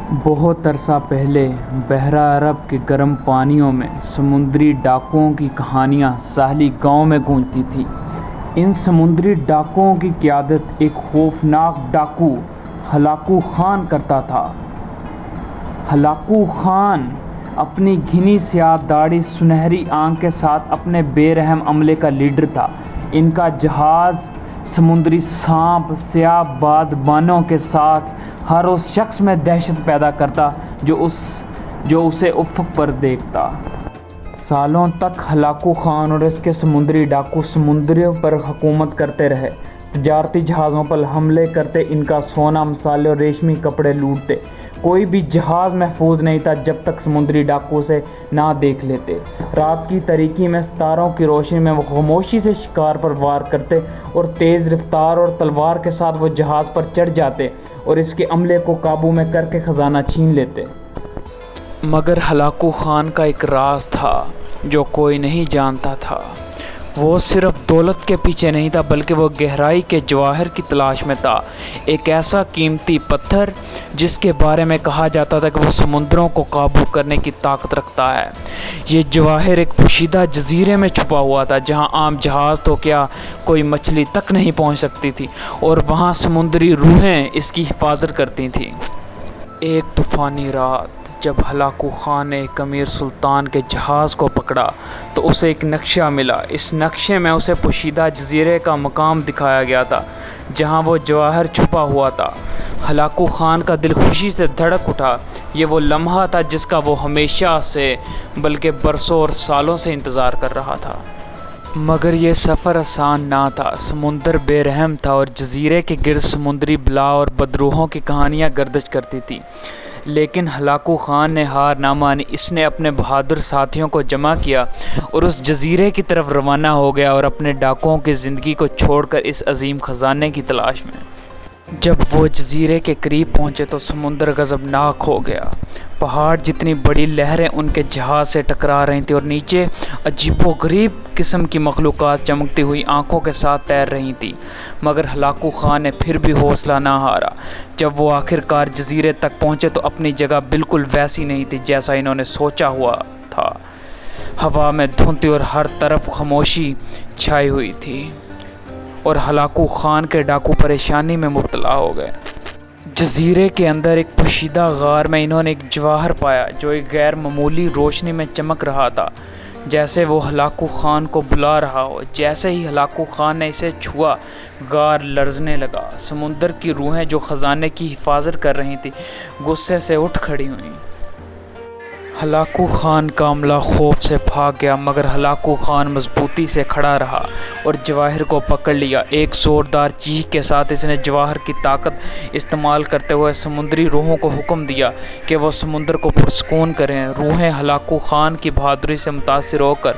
بہت عرصہ پہلے بحیرہ عرب کے گرم پانیوں میں سمندری ڈاکوؤں کی کہانیاں ساحلی گاؤں میں گونجتی تھیں۔ ان سمندری ڈاکوؤں کی قیادت ایک خوفناک ڈاکو ہلاکو خان کرتا تھا۔ ہلاکو خان اپنی گھنی سیاہ داڑھی، سنہری آنکھ کے ساتھ اپنے بے رحم عملے کا لیڈر تھا۔ ان کا جہاز سمندری سانپ، سیاہ بادبانوں کے ساتھ ہر اس شخص میں دہشت پیدا کرتا جو اسے افق پر دیکھتا۔ سالوں تک ہلاکو خان اور اس کے سمندری ڈاکو سمندروں پر حکومت کرتے رہے، تجارتی جہازوں پر حملے کرتے، ان کا سونا، مسالے اور ریشمی کپڑے لوٹتے۔ کوئی بھی جہاز محفوظ نہیں تھا جب تک سمندری ڈاکو اسے نہ دیکھ لیتے۔ رات کی تاریکی میں ستاروں کی روشنی میں وہ خاموشی سے شکار پر وار کرتے اور تیز رفتار اور تلوار کے ساتھ وہ جہاز پر چڑھ جاتے اور اس کے عملے کو قابو میں کر کے خزانہ چھین لیتے۔ مگر ہلاکو خان کا ایک راز تھا جو کوئی نہیں جانتا تھا۔ وہ صرف دولت کے پیچھے نہیں تھا بلکہ وہ گہرائی کے جواہر کی تلاش میں تھا، ایک ایسا قیمتی پتھر جس کے بارے میں کہا جاتا تھا کہ وہ سمندروں کو قابو کرنے کی طاقت رکھتا ہے۔ یہ جواہر ایک پوشیدہ جزیرے میں چھپا ہوا تھا جہاں عام جہاز تو کیا کوئی مچھلی تک نہیں پہنچ سکتی تھی، اور وہاں سمندری روحیں اس کی حفاظت کرتی تھیں۔ ایک طوفانی رات جب ہلاکو خان نے ایک امیر سلطان کے جہاز کو پکڑا تو اسے ایک نقشہ ملا۔ اس نقشے میں اسے پوشیدہ جزیرے کا مقام دکھایا گیا تھا جہاں وہ جواہر چھپا ہوا تھا۔ ہلاکو خان کا دل خوشی سے دھڑک اٹھا۔ یہ وہ لمحہ تھا جس کا وہ ہمیشہ سے بلکہ برسوں اور سالوں سے انتظار کر رہا تھا۔ مگر یہ سفر آسان نہ تھا۔ سمندر بے رحم تھا اور جزیرے کے گرد سمندری بلا اور بدروحوں کی کہانیاں گردش کرتی تھیں۔ لیکن ہلاکو خان نے ہار نہ مانی۔ اس نے اپنے بہادر ساتھیوں کو جمع کیا اور اس جزیرے کی طرف روانہ ہو گیا اور اپنے ڈاکوؤں کی زندگی کو چھوڑ کر اس عظیم خزانے کی تلاش میں۔ جب وہ جزیرے کے قریب پہنچے تو سمندر غضبناک ہو گیا۔ پہاڑ جتنی بڑی لہریں ان کے جہاز سے ٹکرا رہی تھیں اور نیچے عجیب و غریب قسم کی مخلوقات چمکتی ہوئی آنکھوں کے ساتھ تیر رہی تھیں۔ مگر ہلاکو خان نے پھر بھی حوصلہ نہ ہارا۔ جب وہ آخرکار جزیرے تک پہنچے تو اپنی جگہ بالکل ویسی نہیں تھی جیسا انہوں نے سوچا ہوا تھا۔ ہوا میں دھند تھی اور ہر طرف خاموشی چھائی ہوئی تھی، اور ہلاکو خان کے ڈاکو پریشانی میں مبتلا ہو گئے۔ جزیرے کے اندر ایک پوشیدہ غار میں انہوں نے ایک جواہر پایا جو ایک غیر معمولی روشنی میں چمک رہا تھا، جیسے وہ ہلاکو خان کو بلا رہا ہو۔ جیسے ہی ہلاکو خان نے اسے چھوا، غار لرزنے لگا۔ سمندر کی روحیں جو خزانے کی حفاظت کر رہی تھیں غصے سے اٹھ کھڑی ہوئیں۔ ہلاکو خان کا عملہ خوف سے بھاگ گیا، مگر ہلاکو خان مضبوطی سے کھڑا رہا اور جواہر کو پکڑ لیا۔ ایک زوردار چیخ کے ساتھ اس نے جواہر کی طاقت استعمال کرتے ہوئے سمندری روحوں کو حکم دیا کہ وہ سمندر کو پرسکون کریں۔ روحیں ہلاکو خان کی بہادری سے متاثر ہو کر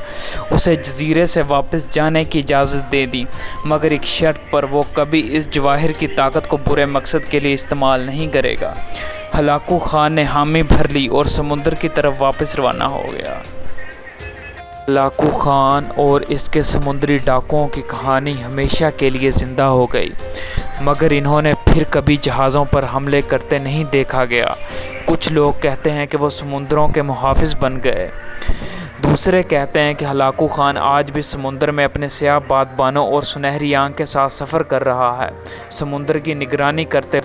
اسے جزیرے سے واپس جانے کی اجازت دے دیں، مگر ایک شرط پر، وہ کبھی اس جواہر کی طاقت کو برے مقصد کے لیے استعمال نہیں کرے گا۔ ہلاکو خان نے حامی بھر لی اور سمندر کی طرف واپس روانہ ہو گیا۔ ہلاکو خان اور اس کے سمندری ڈاکوؤں کی کہانی ہمیشہ کے لیے زندہ ہو گئی، مگر انہوں نے پھر کبھی جہازوں پر حملے کرتے نہیں دیکھا گیا۔ کچھ لوگ کہتے ہیں کہ وہ سمندروں کے محافظ بن گئے۔ دوسرے کہتے ہیں کہ ہلاکو خان آج بھی سمندر میں اپنے سیاہ بادبانوں اور سنہری آنکھ کے ساتھ سفر کر رہا ہے، سمندر کی نگرانی کرتے